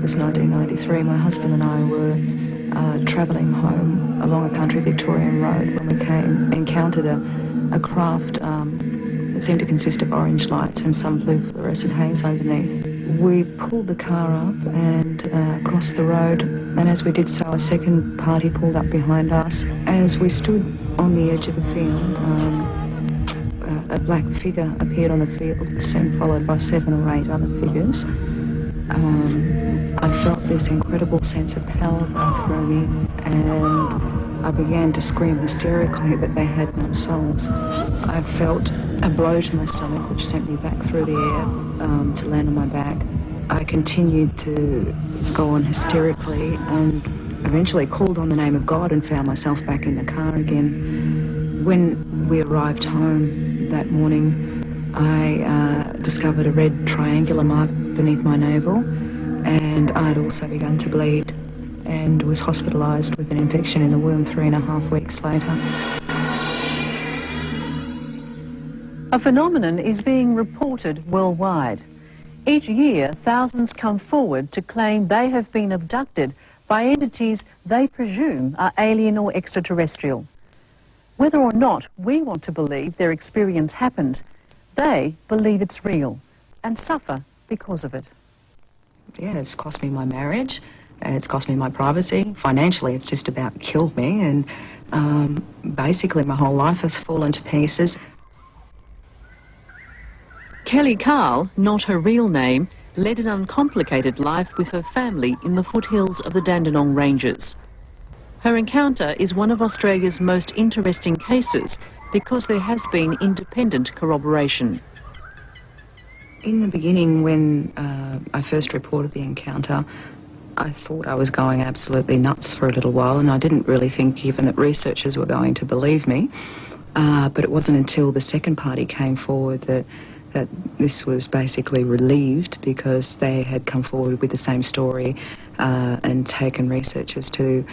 August 1993, my husband and I were travelling home along a country Victorian road when we encountered a craft that seemed to consist of orange lights and some blue fluorescent haze underneath. We pulled the car up and crossed the road, and as we did so, a second party pulled up behind us. As we stood on the edge of the field, a black figure appeared on the field, soon followed by 7 or 8 other figures. I felt this incredible sense of power go through me, and I began to scream hysterically that they had no souls. I felt a blow to my stomach which sent me back through the air to land on my back. I continued to go on hysterically and eventually called on the name of God and found myself back in the car again. When we arrived home that morning, I discovered a red triangular mark beneath my navel, and I'd also begun to bleed and was hospitalised with an infection in the womb 3.5 weeks later. A phenomenon is being reported worldwide. Each year, thousands come forward to claim they have been abducted by entities they presume are alien or extraterrestrial. Whether or not we want to believe their experience happened, they believe it's real and suffer because of it. Yeah, it's cost me my marriage, it's cost me my privacy. Financially, it's just about killed me, and basically my whole life has fallen to pieces. Kelly Carl, not her real name, led an uncomplicated life with her family in the foothills of the Dandenong Ranges. Her encounter is one of Australia's most interesting cases because there has been independent corroboration. In the beginning, when I first reported the encounter, I thought I was going absolutely nuts for a little while, and I didn't really think even that researchers were going to believe me. But it wasn't until the second party came forward that this was basically relieved, because they had come forward with the same story and taken researchers to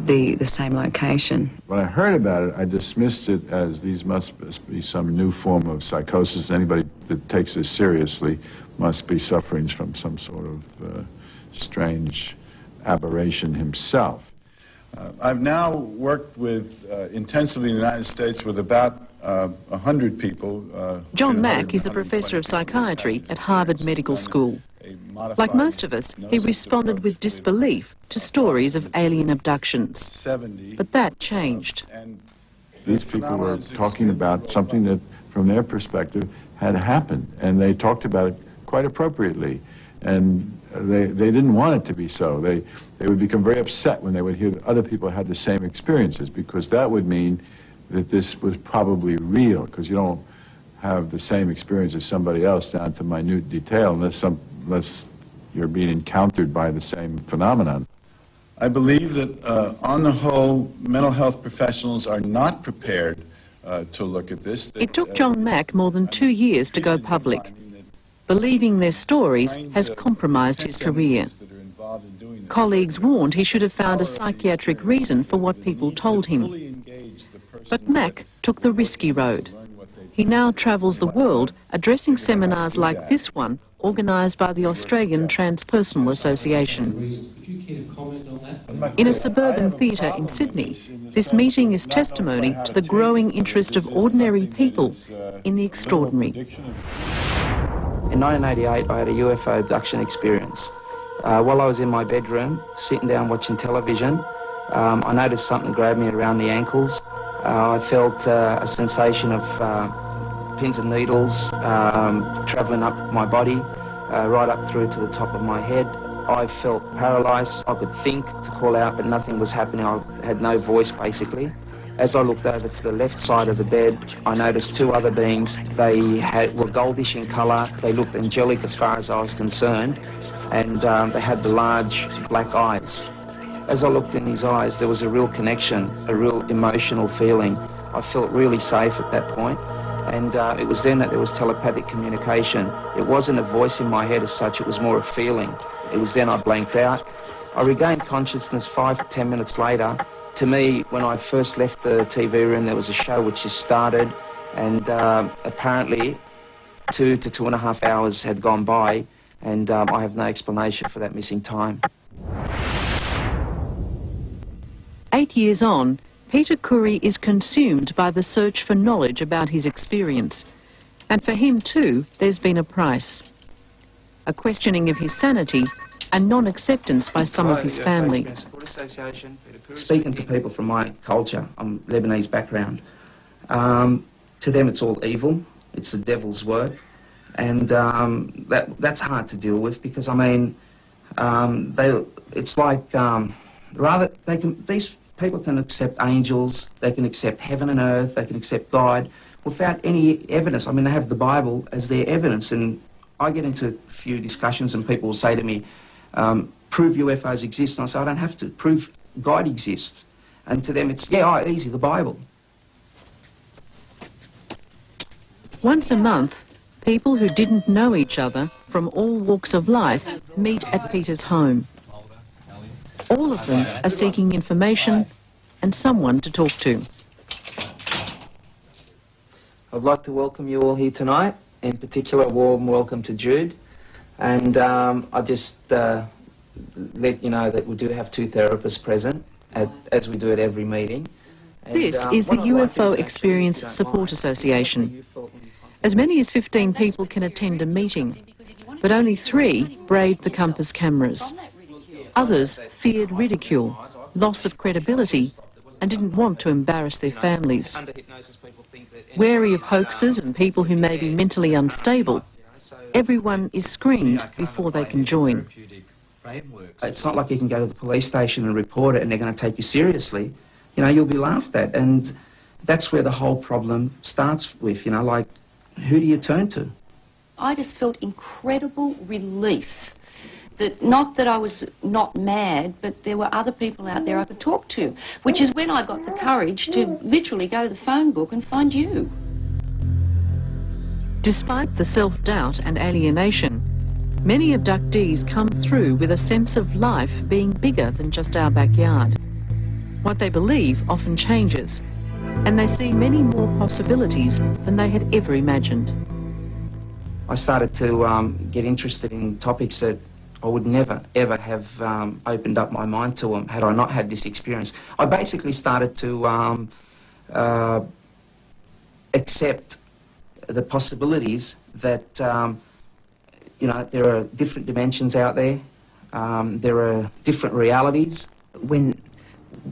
the same location. When I heard about it, I dismissed it as these must be some new form of psychosis. Anybody that takes this seriously must be suffering from some sort of strange aberration himself. I've now worked with intensively in the United States with about 100 people. John Mack is a professor of psychiatry at Harvard Medical School. Like most of us, he responded with disbelief to stories of alien abductions. But that changed. These people were talking about something that, from their perspective, had happened, and they talked about it quite appropriately. And they didn't want it to be so. They would become very upset when they would hear that other people had the same experiences, because that would mean that this was probably real, because you don't have the same experience as somebody else down to minute detail unless you're being encountered by the same phenomenon. I believe that, on the whole, mental health professionals are not prepared to look at this. It took John Mack more than 2 years to go public. Believing their stories has compromised his career. Colleagues warned he should have found a psychiatric reason for what people told him. But Mack took the risky road. He now travels the world addressing seminars like this one, organised by the Australian Transpersonal Association. In a suburban theatre in Sydney, this meeting is testimony to the growing interest of ordinary people in the extraordinary. In 1988, I had a UFO abduction experience. While I was in my bedroom, sitting down watching television, I noticed something grab me around the ankles. I felt a sensation of pins and needles travelling up my body, right up through to the top of my head. I felt paralysed. I could think to call out, but nothing was happening. I had no voice, basically. As I looked over to the left side of the bed, I noticed 2 other beings. They were goldish in colour. They looked angelic as far as I was concerned, and they had the large black eyes. As I looked in his eyes, there was a real connection, a real emotional feeling. I felt really safe at that point, and it was then that there was telepathic communication. It wasn't a voice in my head as such, it was more a feeling. It was then I blanked out. I regained consciousness 5 to 10 minutes later. To me, when I first left the TV room, there was a show which just started, and apparently 2 to 2.5 hours had gone by and I have no explanation for that missing time. 8 years on, Peter Curry is consumed by the search for knowledge about his experience. And for him too, there's been a price. A questioning of his sanity and non-acceptance by some of his family. Speaking to people from my culture, I'm Lebanese background, to them it's all evil, it's the devil's work, and that's hard to deal with because, I mean, it's like, these people can accept angels, they can accept heaven and earth, they can accept God without any evidence. I mean, they have the Bible as their evidence, and I get into a few discussions and people will say to me, prove UFOs exist, and I say, I don't have to, prove God exists. And to them it's, yeah, oh, easy, the Bible. Once a month, people who didn't know each other from all walks of life meet at Peter's home. All of them are seeking information and someone to talk to. I'd like to welcome you all here tonight. In particular, a warm welcome to Jude. And I just let you know that we do have 2 therapists present, as we do at every meeting. And, this is the UFO Experience Support Association. As many as 15 people can attend a meeting, but only 3 braved the compass cameras. Others feared ridicule, loss of credibility, and didn't want to embarrass their families. Wary of hoaxes and people who may be mentally unstable, everyone is screened before they can join. It's not like you can go to the police station and report it and they're going to take you seriously. You know, you'll be laughed at, and that's where the whole problem starts with, you know, like, who do you turn to? I just felt incredible relief. That not that I was not mad, but there were other people out there I could talk to, which is when I got the courage to literally go to the phone book and find you. Despite the self-doubt and alienation, many abductees come through with a sense of life being bigger than just our backyard. What they believe often changes, and they see many more possibilities than they had ever imagined. I started to get interested in topics that I would never, ever have opened up my mind to them had I not had this experience. I basically started to accept the possibilities that, you know, there are different dimensions out there, there are different realities.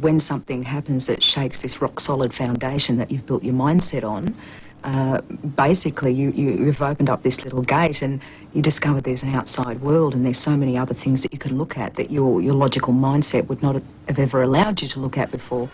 When something happens that shakes this rock-solid foundation that you've built your mindset on, basically you've opened up this little gate and you discover there's an outside world and there's so many other things that you can look at that your logical mindset would not have ever allowed you to look at before.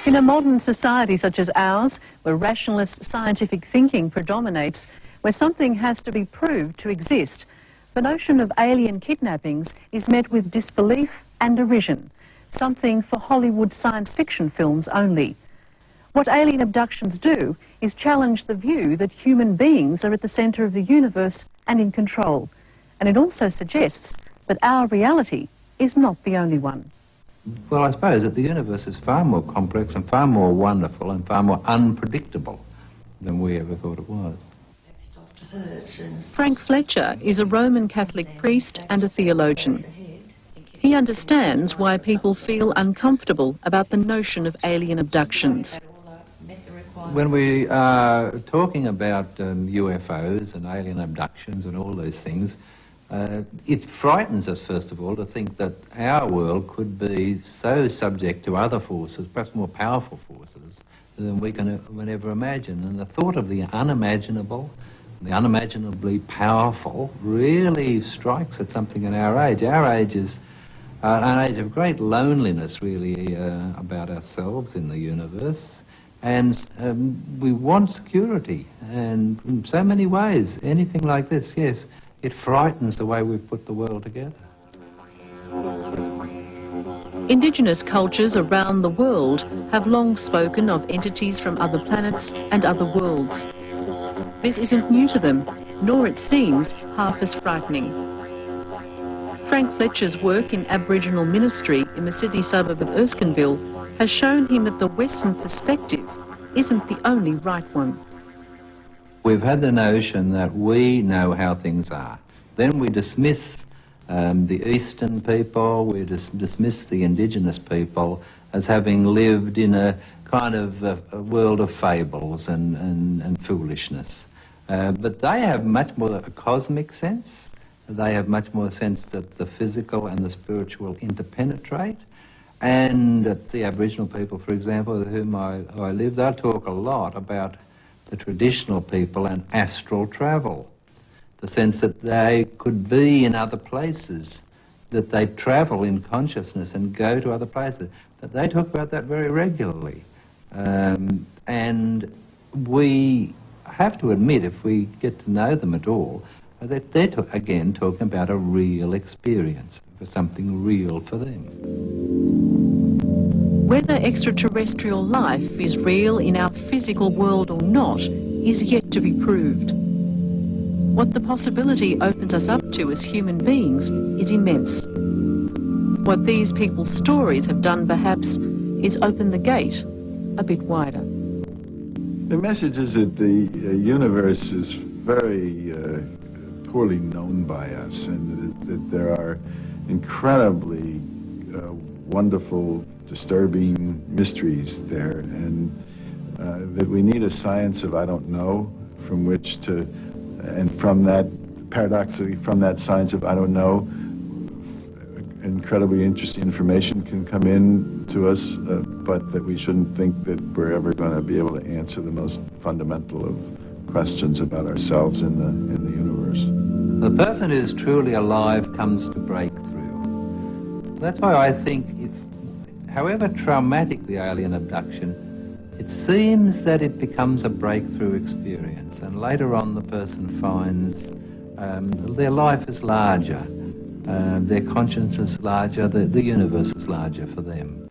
In a modern society such as ours, where rationalist scientific thinking predominates, where something has to be proved to exist, the notion of alien kidnappings is met with disbelief and derision, something for Hollywood science fiction films only. What alien abductions do is challenge the view that human beings are at the centre of the universe and in control. And it also suggests that our reality is not the only one. Well, I suppose that the universe is far more complex and far more wonderful and far more unpredictable than we ever thought it was. Frank Fletcher is a Roman Catholic priest and a theologian. He understands why people feel uncomfortable about the notion of alien abductions. When we are talking about UFOs and alien abductions and all those things, it frightens us, first of all, to think that our world could be so subject to other forces, perhaps more powerful forces, than we can ever imagine. And the thought of the unimaginable, the unimaginably powerful, really strikes at something in our age. Our age is an age of great loneliness, really, about ourselves in the universe. And we want security, and in so many ways, anything like this, yes, it frightens the way we've put the world together. Indigenous cultures around the world have long spoken of entities from other planets and other worlds. This isn't new to them, nor it seems half as frightening. Frank Fletcher's work in Aboriginal ministry in the Sydney suburb of Erskineville has shown him that the Western perspective isn't the only right one. We've had the notion that we know how things are. Then we dismiss the Eastern people, we dismiss the indigenous people as having lived in a kind of a world of fables and foolishness. But they have much more a cosmic sense. They have much more sense that the physical and the spiritual interpenetrate. And the Aboriginal people, for example, with whom I live, they'll talk a lot about the traditional people and astral travel. The sense that they could be in other places, that they travel in consciousness and go to other places. That they talk about that very regularly. And we have to admit, if we get to know them at all, that they're, again, talking about a real experience, for something real for them. Whether extraterrestrial life is real in our physical world or not is yet to be proved. What the possibility opens us up to as human beings is immense. What these people's stories have done, perhaps, is open the gate a bit wider. The message is that the universe is very poorly known by us, and that there are incredibly wonderful, disturbing mysteries there, and that we need a science of I don't know from which to, and from that, paradoxically, from that science of I don't know, incredibly interesting information can come in to us, but that we shouldn't think that we're ever going to be able to answer the most fundamental of questions about ourselves in the universe. The person who's truly alive comes to breakthrough. That's why I think, however traumatic the alien abduction, it seems that it becomes a breakthrough experience, and later on the person finds their life is larger. Their conscience is larger, the universe is larger for them.